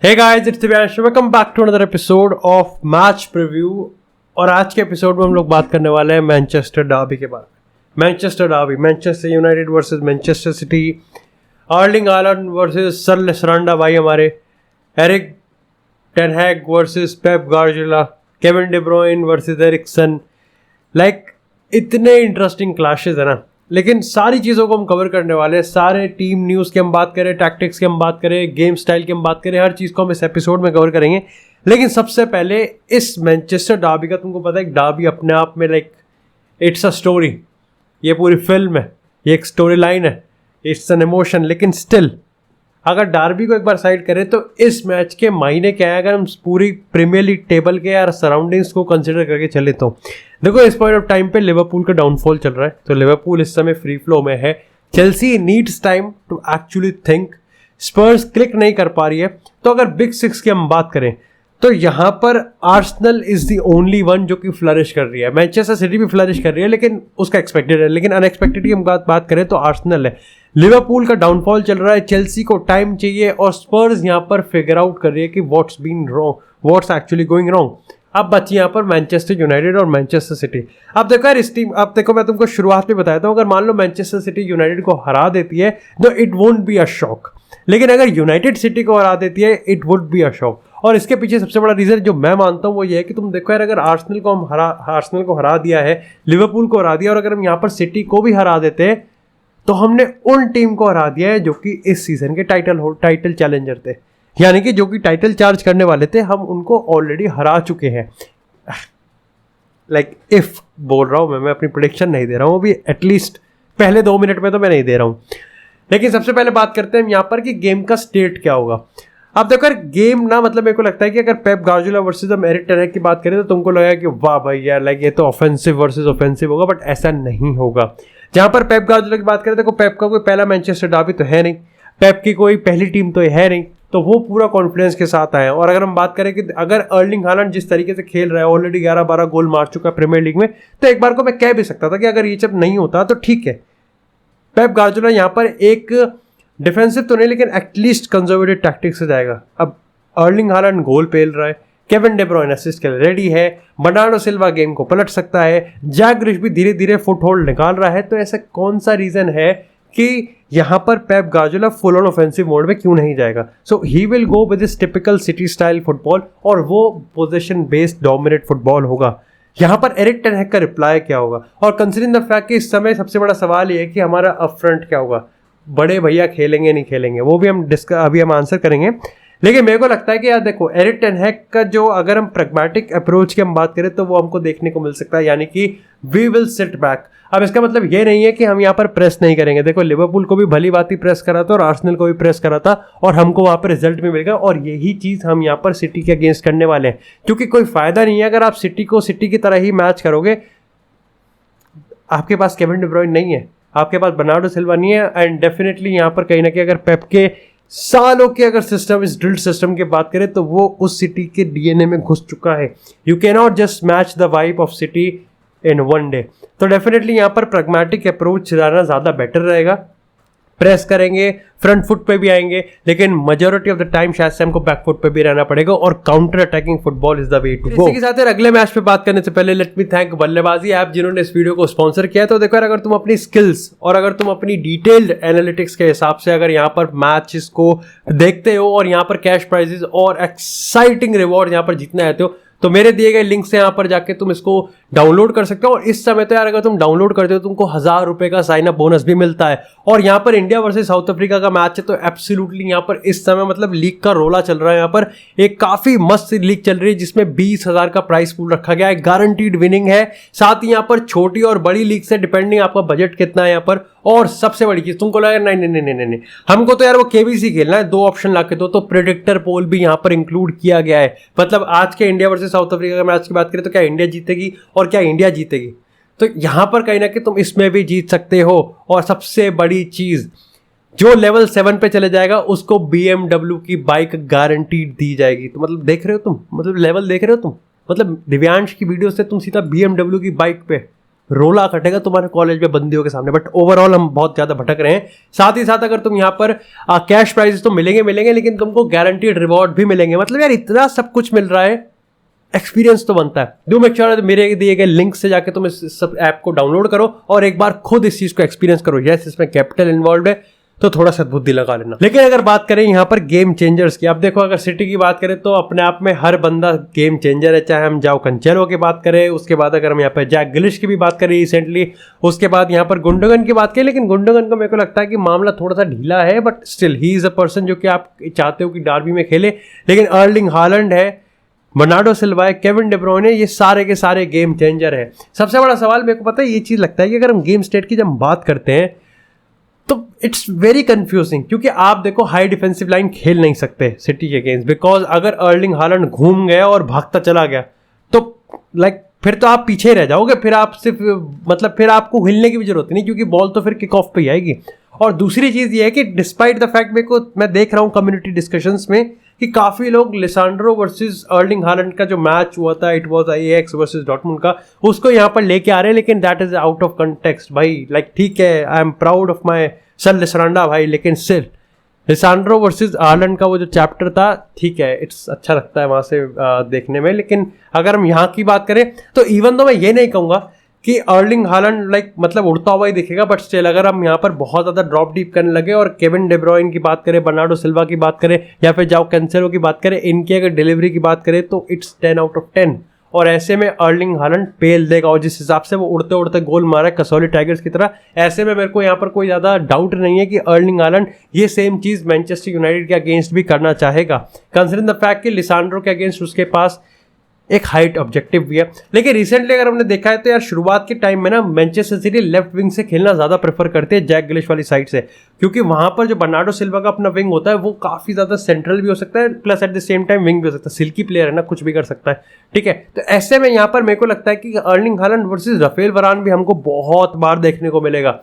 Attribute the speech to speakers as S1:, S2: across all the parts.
S1: Hey guys, it's Divyansh. Welcome back to another episode of match preview. और आज के episode में हम लोग बात करने वाले हैं मैनचेस्टर डर्बी के बारे में। Manchester derby, Manchester United versus Manchester City, Erling Haaland versus Lisandro भाई हमारे, Erik ten Hag versus Pep Guardiola, Kevin De Bruyne versus Eriksen. इतने इंटरेस्टिंग क्लैशेस है ना, लेकिन सारी चीज़ों को हम कवर करने वाले हैं। सारे टीम न्यूज़ की हम बात करें, टैक्टिक्स की हम बात करें, गेम स्टाइल की हम बात करें, हर चीज़ को हम इस एपिसोड में कवर करेंगे। लेकिन सबसे पहले इस मैनचेस्टर डर्बी का, तुमको पता है डर्बी अपने आप में इट्स अ स्टोरी। ये पूरी फिल्म है, ये एक स्टोरी लाइन है, इट्स एन इमोशन। लेकिन स्टिल अगर डर्बी को एक बार साइड करें तो इस मैच के मायने क्या है अगर हम पूरी प्रीमियर लीग टेबल के यार सराउंडिंग्स को कंसिडर करके चले तो देखो, इस पॉइंट ऑफ टाइम पे लिवरपूल का डाउनफॉल चल रहा है, तो लिवरपूल इस समय फ्री फ्लो में है। Chelsea needs time to actually think, Spurs click नहीं कर पा रही है। तो अगर बिग सिक्स की हम बात करें तो यहाँ पर Arsenal is the only one जो कि फ्लरिश कर रही है। मैनचेस्टर सिटी भी फ्लरिश कर रही है, लेकिन उसका एक्सपेक्टेड है। लेकिन अनएक्सपेक्टेड की हम बात करें तो आर्सेनल है। लिवरपूल का डाउनफॉल चल रहा है, चेल्सी को टाइम चाहिए, और स्पर्स यहाँ पर फिगर आउट कर रही है कि what's been wrong, what's actually going wrong. अब बची यहाँ पर मैनचेस्टर यूनाइटेड और मैनचेस्टर सिटी। अब देखो यार इस टीम, अब देखो मैं तुमको शुरुआत में बताया था, अगर मान लो मैनचेस्टर सिटी यूनाइटेड को हरा देती है तो it won't be a shock, लेकिन अगर यूनाइटेड सिटी को हरा देती है it would be a shock. और इसके पीछे सबसे बड़ा रीजन जो मैं मानता हूँ वो ये है कि तुम देखो यार, अगर आर्सेनल को हरा दिया है, लिवरपूल को हरा दिया, और अगर हम यहाँ पर सिटी को भी हरा देते हैं तो हमने उन टीम को हरा दिया है जो कि इस सीजन के टाइटल चैलेंजर थे, यानी कि जो कि टाइटल चार्ज करने वाले थे, हम उनको ऑलरेडी हरा चुके हैं। इफ बोल रहा हूं मैं अपनी प्रेडिक्शन नहीं दे रहा हूं अभी, एटलीस्ट पहले 2 मिनट में तो मैं नहीं दे रहा हूं। लेकिन सबसे पहले बात करते हैं यहाँ पर कि गेम का स्टेट क्या होगा। अब देखो यार गेम ना, मतलब मेरे को लगता है कि अगर Pep Guardiola versus Erik ten Hag की बात करें तो तुमको लगेगा कि वाह भाई यार ये तो ऑफेंसिव वर्सेस ऑफेंसिव होगा, बट ऐसा नहीं होगा। जहां पर पेप गार्डियोला की बात करें, देखो पेप का कोई पहला मैनचेस्टर डर्बी तो है नहीं, पेप की कोई पहली टीम तो है नहीं, तो वो पूरा कॉन्फिडेंस के साथ आए। और अगर हम बात करें कि अगर अर्लिंग हालैंड जिस तरीके से खेल रहा है, ऑलरेडी 11-12 गोल मार चुका है प्रीमियर लीग में, तो एक बार को मैं कह भी सकता था कि अगर ये सब नहीं होता तो ठीक है, पेप गार्डियोला यहाँ पर एक डिफेंसिव तो नहीं लेकिन एटलीस्ट कंजर्वेटिव टैक्टिक्स से जाएगा। अब अर्लिंग हालैंड गोल पेल रहा है, केविन डी ब्रुयने असिस्ट के लिए रेडी है, बर्नार्डो सिल्वा गेम को पलट सकता है, जैक ग्रिलिश भी धीरे धीरे फुट होल्ड निकाल रहा है। तो ऐसा कौन सा रीजन है कि यहाँ पर Pep Guardiola full on offensive mode में क्यों नहीं जाएगा? So he will go with this typical City style football, और वो पोजीशन बेस्ड डोमिनेट फुटबॉल होगा। यहाँ पर एरिक टेन हैग का रिप्लाई क्या होगा? और कंसीडरिंग द फैक्ट कि इस समय सबसे बड़ा सवाल ये है कि हमारा अप फ्रंट क्या होगा, बड़े भैया खेलेंगे नहीं खेलेंगे, वो भी अभी हम आंसर करेंगे। लेकिन मेरे को लगता है कि यार देखो, एरिक टेन हैग का जो, अगर हम प्रैग्मेटिक अप्रोच की हम बात करें तो वो हमको देखने को मिल सकता है, यानी कि वी विल सिट बैक। अब इसका मतलब ये नहीं है कि हम यहाँ पर प्रेस नहीं करेंगे। देखो लिवरपूल को भी भली बात ही प्रेस करा था और आर्सेनल को भी प्रेस करा था, और हमको वहाँ पर रिजल्ट भी मिलेगा, और यही चीज़ हम यहाँ पर सिटी के अगेंस्ट करने वाले हैं। क्योंकि कोई फायदा नहीं है अगर आप सिटी को सिटी की तरह ही मैच करोगे। आपके पास केविन डी ब्रुयने नहीं है, आपके पास बर्नार्डो सिल्वा नहीं है, एंड डेफिनेटली यहाँ पर कहीं ना कहीं अगर पेप के सालों के अगर सिस्टम, इस ड्रिल्ड सिस्टम की बात करें तो वो उस सिटी के डीएनए में घुस चुका है। You can not just match the vibe of city in one day. तो डेफिनेटली यहाँ पर प्रैग्मेटिक अप्रोच चलाना ज़्यादा बेटर रहेगा। प्रेस करेंगे, फ्रंट फुट पे भी आएंगे, लेकिन मेजॉरिटी ऑफ द टाइम शायद से हमको बैक फुट पे भी रहना पड़ेगा, और counter attacking football is the way to go. इसी के साथ अगले मैच पे बात करने से पहले लेट मी थैंक बल्लेबाजी ऐप जिन्होंने इस वीडियो को स्पॉन्सर किया है। तो देखो यार, अगर तुम अपनी स्किल्स और अगर तुम अपनी डिटेल्ड एनालिटिक्स के हिसाब से अगर यहाँ पर मैचेस को देखते हो और यहाँ पर कैश प्राइजेस और एक्साइटिंग रिवॉर्ड यहाँ पर जीतने आते हो, तो मेरे दिए गए लिंक से यहाँ पर जाके तुम इसको डाउनलोड कर सकते हो। और इस समय तो यार अगर तुम डाउनलोड करते हो तुमको 1000 रुपए का साइन अप बोनस भी मिलता है। और यहाँ पर इंडिया वर्सेस साउथ अफ्रीका का मैच है, तो एब्सोल्युटली यहाँ पर इस समय मतलब लीग का रोला चल रहा है। यहाँ पर एक काफी मस्त लीग चल रही है जिसमें 20,000 का प्राइस पूल रखा गया है, गारंटीड विनिंग है। साथ ही यहाँ पर छोटी और बड़ी लीग से डिपेंडिंग आपका बजट कितना है यहाँ पर। और सबसे बड़ी चीज तुमको लगा नहीं नहीं नहीं नहीं नहीं हमको तो यार वो केबीसी खेलना है, 2 ऑप्शन ला के दो, तो प्रेडिक्टर पोल भी यहाँ पर इंक्लूड किया गया है। मतलब आज के इंडिया वर्सेस साउथ अफ्रीका का मैच की बात करें तो क्या इंडिया जीतेगी और क्या इंडिया जीतेगी, तो यहां पर कहीं ना कहीं तुम इसमें भी जीत सकते हो। और सबसे बड़ी चीज, जो लेवल 7 पे चले जाएगा उसको BMW की बाइक गारंटीड दी जाएगी। तो मतलब देख रहे हो तुम, मतलब लेवल देख रहे हो तुम, मतलब दिव्यांश की वीडियो से तुम सीधा BMW की बाइक पे, रोला कटेगा तुम्हारे कॉलेज में बंदियों के सामने। बट ओवरऑल हम बहुत ज़्यादा भटक रहे हैं। साथ ही साथ अगर तुम यहाँ पर कैश प्राइजेस तो मिलेंगे लेकिन तुमको गारंटीड रिवॉर्ड भी मिलेंगे। मतलब यार इतना सब कुछ मिल रहा है, एक्सपीरियंस तो बनता है। डू मेक श्योर मेरे दिए गए लिंक से जाके तुम इस सब ऐप को डाउनलोड करो और एक बार खुद इस चीज़ को एक्सपीरियंस करो। यस, इसमें कैपिटल इन्वॉल्व है तो थोड़ा सा बुद्धि लगा लेना। लेकिन अगर बात करें यहाँ पर गेम चेंजर्स की, अब देखो अगर सिटी की बात करें तो अपने आप में हर बंदा गेम चेंजर है। चाहे हम जाओ कंचेलो की बात करें, उसके बाद अगर हम यहाँ पर जैक ग्रिलिश की भी बात करें रिसेंटली, उसके बाद यहाँ पर गुंडोगन की बात करें। लेकिन गुंडोगन का मेरे को लगता है कि मामला थोड़ा सा ढीला है, but still he is a person जो कि आप चाहते हो कि डार्बी में खेले। लेकिन अर्लिंग हालैंड है, बर्नार्डो सिल्वा है, केविन डी ब्रुयने, ये सारे के सारे गेम चेंजर है। सबसे बड़ा सवाल मेरे को पता है ये चीज़ लगता है कि अगर हम गेम स्टेट की जब बात करते हैं तो इट्स वेरी कंफ्यूजिंग, क्योंकि आप देखो हाई डिफेंसिव लाइन खेल नहीं सकते सिटी के अगेंस्ट, बिकॉज अगर अर्लिंग हालैंड घूम गया और भागता चला गया तो फिर तो आप पीछे रह जाओगे। फिर आप सिर्फ मतलब फिर आपको हिलने की भी जरूरत नहीं, क्योंकि बॉल तो फिर किक ऑफ पे ही आएगी। और दूसरी चीज़ ये है कि डिस्पाइट द फैक्ट मैं देख रहा हूँ कम्युनिटी डिस्कशंस में कि काफ़ी लोग लिसांड्रो वर्सेस अर्लिंग हालैंड का जो मैच हुआ था, it was Ajax versus Dortmund का, उसको यहाँ पर लेके आ रहे हैं। लेकिन that is out of context भाई। ठीक है, I am proud of my son Lisandro भाई, लेकिन सिर्फ लिसांड्रो वर्सेस हालैंड का वो जो चैप्टर था, ठीक है, इट्स अच्छा लगता है वहाँ से देखने में। लेकिन अगर हम यहाँ की बात करें तो इवन तो मैं ये नहीं कहूँगा कि अर्लिंग हालैंड मतलब उड़ता हुआ ही दिखेगा, बट स्टिल अगर हम यहाँ पर बहुत ज़्यादा ड्रॉप डीप करने लगे और केविन डी ब्रुयने की बात करें, बर्नार्डो सिल्वा की बात करें, या फिर जाओ कैंसेलो की बात करें, इनकी अगर डिलीवरी की बात करें तो इट्स 10 आउट ऑफ 10। और ऐसे में अर्लिंग हालैंड पेल देगा, और जिस हिसाब से वो उड़ते उड़ते गोल मारा है कसौली टाइगर्स की तरह, ऐसे में मेरे को यहाँ पर कोई ज़्यादा डाउट नहीं है कि अर्लिंग हालैंड ये सेम चीज़ मैनचेस्टर यूनाइटेड के अगेंस्ट भी करना चाहेगा, कंसिडरिंग द फैक्ट कि लिसांड्रो के अगेंस्ट उसके पास एक हाइट ऑब्जेक्टिव भी है। लेकिन रिसेंटली अगर हमने देखा है तो यार शुरुआत के टाइम में ना मैनचेस्टर सिटी लेफ्ट विंग से खेलना ज़्यादा प्रेफर करते हैं जैक ग्रिलिश वाली साइड से, क्योंकि वहाँ पर जो बर्नार्डो सिल्वा का अपना विंग होता है वो काफ़ी ज़्यादा सेंट्रल भी हो सकता है, plus at the same time wing भी हो सकता है। सिल्की प्लेयर है ना, कुछ भी कर सकता है, ठीक है। तो ऐसे में यहाँ पर मेरे को लगता है कि अर्लिंग हालैंड वर्सेस राफेल वरान भी हमको बहुत बार देखने को मिलेगा।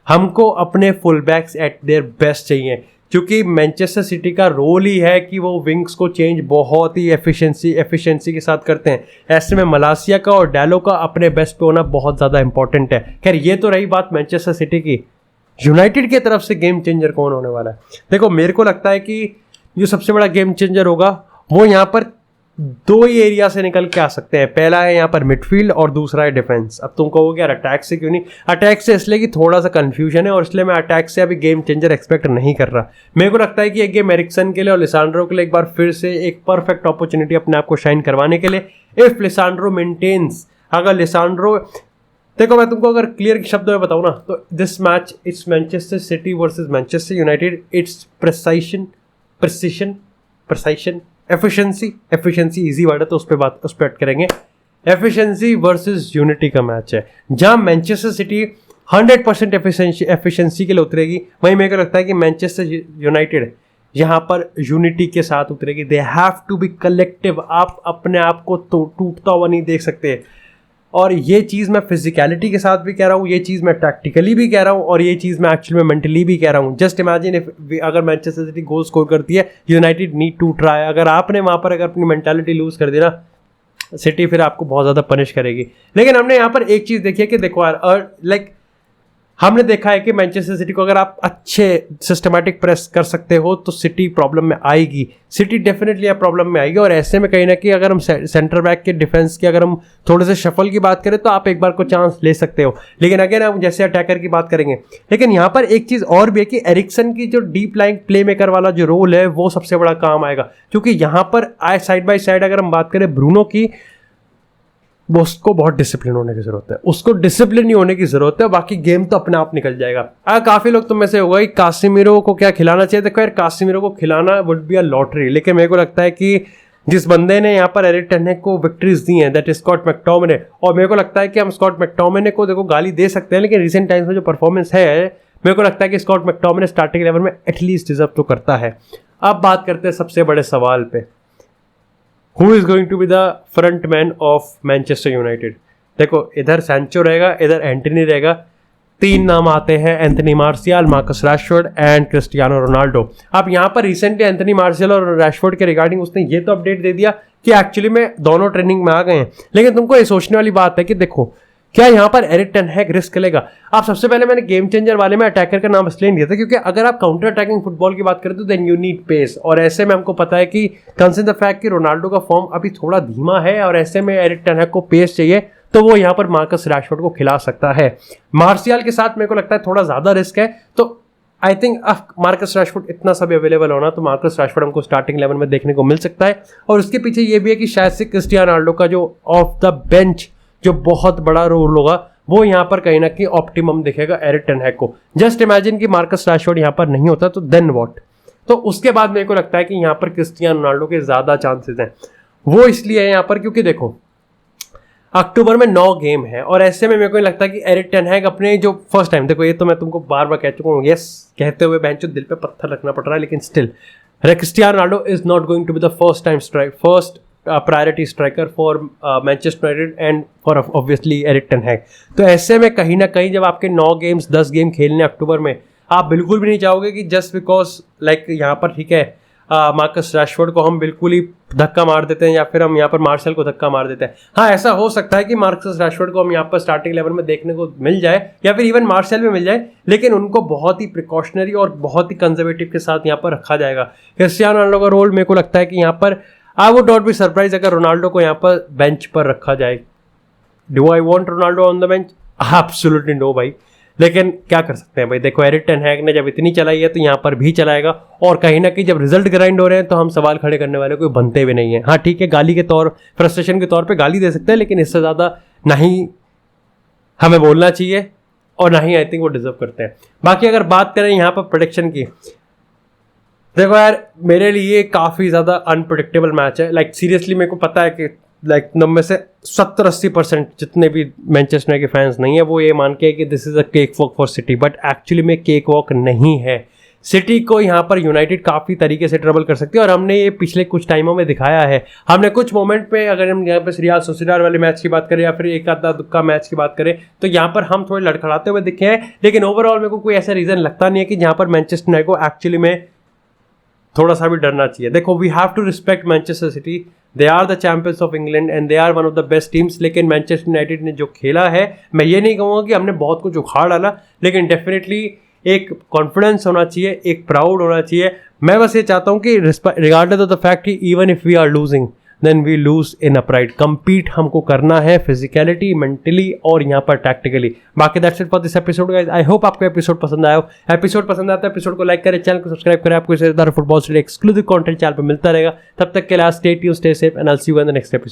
S1: हमको अपने full backs at their best चाहिए, क्योंकि मैनचेस्टर सिटी का रोल ही है कि वो विंग्स को चेंज बहुत ही एफिशिएंसी के साथ करते हैं। ऐसे में मलासिया का और डैलो का अपने बेस्ट पे होना बहुत ज़्यादा इंपॉर्टेंट है। खैर ये तो रही बात मैनचेस्टर सिटी की। यूनाइटेड की तरफ से गेम चेंजर कौन होने वाला है? देखो मेरे को लगता है कि जो सबसे बड़ा गेम चेंजर होगा वो यहाँ पर दो ही एरिया से निकल के आ सकते हैं। पहला है यहाँ पर मिडफील्ड और दूसरा है डिफेंस। अब तुम कहोगे यार अटैक से क्यों नहीं? अटैक से इसलिए कि थोड़ा सा कंफ्यूजन है और इसलिए मैं अटैक से अभी गेम चेंजर एक्सपेक्ट नहीं कर रहा। मेरे को लगता है कि ये गेम एरिक्सन के लिए और लिसांड्रो के लिए एक बार फिर से एक परफेक्ट अपॉर्चुनिटी अपने आप को शाइन करवाने के लिए, इफ लिसांड्रो मेंटेन्स। अगर लिसांड्रो, देखो मैं तुमको अगर क्लियर शब्दों में बताऊँ ना तो this match it's Manchester city versus Manchester United. It's precision efficiency easy word है तो उस पर ऐड करेंगे। एफिशिएंसी वर्सेस यूनिटी का मैच है, जहां मैनचेस्टर सिटी 100% एफिशिएंसी के लिए उतरेगी, वहीं मेरे को लगता है कि मैनचेस्टर यूनाइटेड यहाँ पर यूनिटी के साथ उतरेगी। They have to be collective. आप अपने आप को तो टूटता हुआ नहीं देख सकते। और ये चीज़ मैं फिजिकलिटी के साथ भी कह रहा हूँ, ये चीज़ मैं टैक्टिकली भी कह रहा हूँ, और ये चीज़ मैं एक्चुअली में मेंटली भी कह रहा हूँ। जस्ट इमेजिन अगर मैनचेस्टर सिटी गोल स्कोर करती है, यूनाइटेड नीड टू ट्राई। अगर आपने वहाँ पर अगर अपनी मेंटालिटी लूज कर दी ना, सिटी फिर आपको बहुत ज़्यादा पनिश करेगी। लेकिन हमने यहाँ पर एक चीज़ देखी है कि देखो यार हमने देखा है कि मैनचेस्टर सिटी को अगर आप अच्छे सिस्टमैटिक प्रेस कर सकते हो तो सिटी प्रॉब्लम में आएगी। सिटी डेफिनेटली आप प्रॉब्लम में आएगी। और ऐसे में कहीं ना कहीं अगर हम सेंटर बैक के डिफेंस की अगर हम थोड़े से शफल की बात करें तो आप एक बार को चांस ले सकते हो। लेकिन अगेन हम जैसे अटैकर की बात करेंगे। लेकिन यहाँ पर एक चीज़ और भी है कि एरिक्सन की जो डीप लाइन प्ले मेकर वाला जो रोल है वो सबसे बड़ा काम आएगा, क्योंकि यहाँ पर साइड बाई साइड अगर हम बात करें ब्रूनो की, वो उसको बहुत डिसिप्लिन होने की जरूरत है, उसको डिसिप्लिन ही होने की जरूरत है, बाकी गेम तो अपने आप निकल जाएगा। काफी लोग तुम में से होगा कि कासिमिरो को क्या खिलाना चाहिए। देखो यार कासिमिरो को खिलाना वुड बी अ लॉटरी, लेकिन मेरे को लगता है कि जिस बंदे ने यहाँ पर एरिक टेन हैग को विक्ट्रीज दी हैं, दैट इज स्कॉट मैकटोमिने। और मेरे को लगता है कि हम स्कॉट मैकटोमिने को देखो गाली दे सकते हैं, लेकिन रिसेंट टाइम्स में जो परफॉर्मेंस है मेरे को लगता है कि स्कॉट मैकटोमिने स्टार्टिंग लेवल में एटलीस्ट डिजर्व तो करता है। अब बात करते हैं सबसे बड़े सवाल पे, Who is going to be the front man of Manchester United? देखो इधर सैंचो रहेगा, इधर एंटनी रहेगा। तीन नाम आते हैं, Anthony martial, Marcus Rashford and Cristiano Ronaldo. अब यहाँ पर रिसेंटली एंथनी मार्शियल और रैशफोर्ड के रिगार्डिंग उसने ये तो अपडेट दे दिया कि एक्चुअली में दोनों ट्रेनिंग में आ गए हैं। लेकिन तुमको ये सोचने वाली बात है कि देखो क्या यहाँ पर एरिक टेन हैग रिस्क लेगा? आप सबसे पहले मैंने गेम चेंजर वाले में अटैकर का नाम इसलिए दिया था क्योंकि अगर आप काउंटर अटैकिंग फुटबॉल की बात करें तो देन यू नीड पेस, और ऐसे में हमको पता है कि कंसिडर द फैक्ट कि रोनाल्डो का फॉर्म अभी थोड़ा धीमा है और ऐसे में एरिक टेन हैग को पेस चाहिए, तो वो यहाँ पर मार्कस रैशफोर्ड को खिला सकता है। मार्शियल के साथ मेरे को लगता है थोड़ा ज्यादा रिस्क है, तो आई थिंक मार्कस रैशफोर्ड इतना सब अवेलेबल होना तो मार्कस रैशफोर्ड हमको स्टार्टिंग 11 में देखने को मिल सकता है। और उसके पीछे ये भी है कि शायद से क्रिस्टियानो रोनाल्डो का जो ऑफ द बेंच जो बहुत बड़ा रोल होगा वो यहाँ पर कहीं ना कहीं ऑप्टिमम दिखेगा एरिक टेन हैग को। जस्ट इमेजिन कि मार्कस रैशफोर्ड यहाँ पर नहीं होता तो देन व्हाट? तो उसके बाद मेरे को लगता है कि यहाँ पर क्रिस्टियानो रोनाल्डो के ज्यादा चांसेस हैं। वो इसलिए है यहाँ पर क्योंकि देखो अक्टूबर में 9 गेम है और ऐसे में मेरे को लगता है कि एरिक टेन हैग अपने जो फर्स्ट टाइम, देखो ये तो मैं तुमको बार बार कह चुका हूँ, यस कहते हुए बेंच दिल पे पत्थर रखना पड़ रहा है, लेकिन still Cristiano Ronaldo is not going to be the first priority striker for Manchester United and for obviously Erik ten Hag. तो ऐसे में कहीं ना कहीं जब आपके 9 गेम्स 10 गेम खेलने अक्टूबर में, आप बिल्कुल भी नहीं चाहोगे कि जस्ट बिकॉज लाइक यहाँ पर ठीक है मार्कस रैशफोर्ड को हम बिल्कुल ही धक्का मार देते हैं या फिर हम यहाँ पर मार्शल को धक्का मार देते हैं। हाँ, ऐसा हो सकता है कि मार्कस रैशफोर्ड को हम यहाँ पर स्टार्टिंग 11 में देखने को मिल जाए या फिर इवन मार्शल में मिल जाए, लेकिन उनको बहुत ही प्रिकॉशनरी और बहुत ही कंजर्वेटिव के साथ यहाँ पर रखा जाएगा। क्रिस्टियानो रोनाल्डो का रोल मेरे को लगता है कि यहाँ पर I would not be surprise अगर रोनाल्डो को यहाँ पर बेंच पर रखा जाए। Do I want Ronaldo on the bench? Absolutely no भाई, लेकिन क्या कर सकते हैं भाई। देखो एरिक टेन हैग ने जब इतनी चलाई है तो यहाँ पर भी चलाएगा, और कहीं ना कहीं जब रिजल्ट ग्राइंड हो रहे हैं तो हम सवाल खड़े करने वाले कोई बनते भी नहीं है। हाँ ठीक है, गाली के तौर फ्रस्ट्रेशन के तौर पे गाली दे सकते हैं, लेकिन इससे ज़्यादा नहीं हमें बोलना चाहिए और ना ही आई थिंक वो डिजर्व करते हैं। बाकी अगर बात करें यहाँ पर प्रेडिक्शन की, देखो यार मेरे लिए काफ़ी ज़्यादा अनप्रेडिक्टेबल मैच है। लाइक सीरियसली मेरे को पता है कि लाइक नब्बे से 70-80% जितने भी मैनचेस्टर के फैंस नहीं है वो ये मान के कि this is a cake walk for city, but actually में केक वॉक नहीं है। सिटी को यहाँ पर यूनाइटेड काफ़ी तरीके से ट्रबल कर सकती है और हमने ये पिछले कुछ टाइमों में दिखाया है। हमने कुछ मोमेंट पे, अगर हम यहाँ पर रियाल सोसिएदाद वाले मैच की बात करें या फिर एक आधा दुक्का मैच की बात करें, तो यहाँ पर हम थोड़े लड़खड़ाते हुए दिखे हैं, लेकिन ओवरऑल मेरे को कोई ऐसा रीज़न लगता नहीं है कि जहाँ पर मैनचेस्टर यूनाइटेड को एक्चुअली में थोड़ा सा भी डरना चाहिए। देखो we have to respect Manchester City, they are the champions of England and they are one of the best teams. लेकिन मैनचेस्टर यूनाइटेड ने जो खेला है, मैं ये नहीं कहूँगा कि हमने बहुत कुछ उखाड़ डाला, लेकिन डेफिनेटली एक कॉन्फिडेंस होना चाहिए, एक प्राउड होना चाहिए। मैं बस ये चाहता हूँ कि रिगार्डलेस ऑफ द फैक्ट कि even if we are losing then we lose in a pride. Compete हमको करना है फिजिकलिटी, मेंटली और यहाँ पर टैक्टिकली। बाकी that's it for this episode guys. I hope आपको एपिसोड पसंद आया हो। एपिसोड पसंद आता है एपिसोड को लाइक करें, चैनल को सब्सक्राइब करें। आपको इस तरह फुटबॉल से एक्सक्लूसिव कंटेंट चैनल पर मिलता रहेगा। तब तक के लिए stay tuned, stay safe and I will see you in the next episode.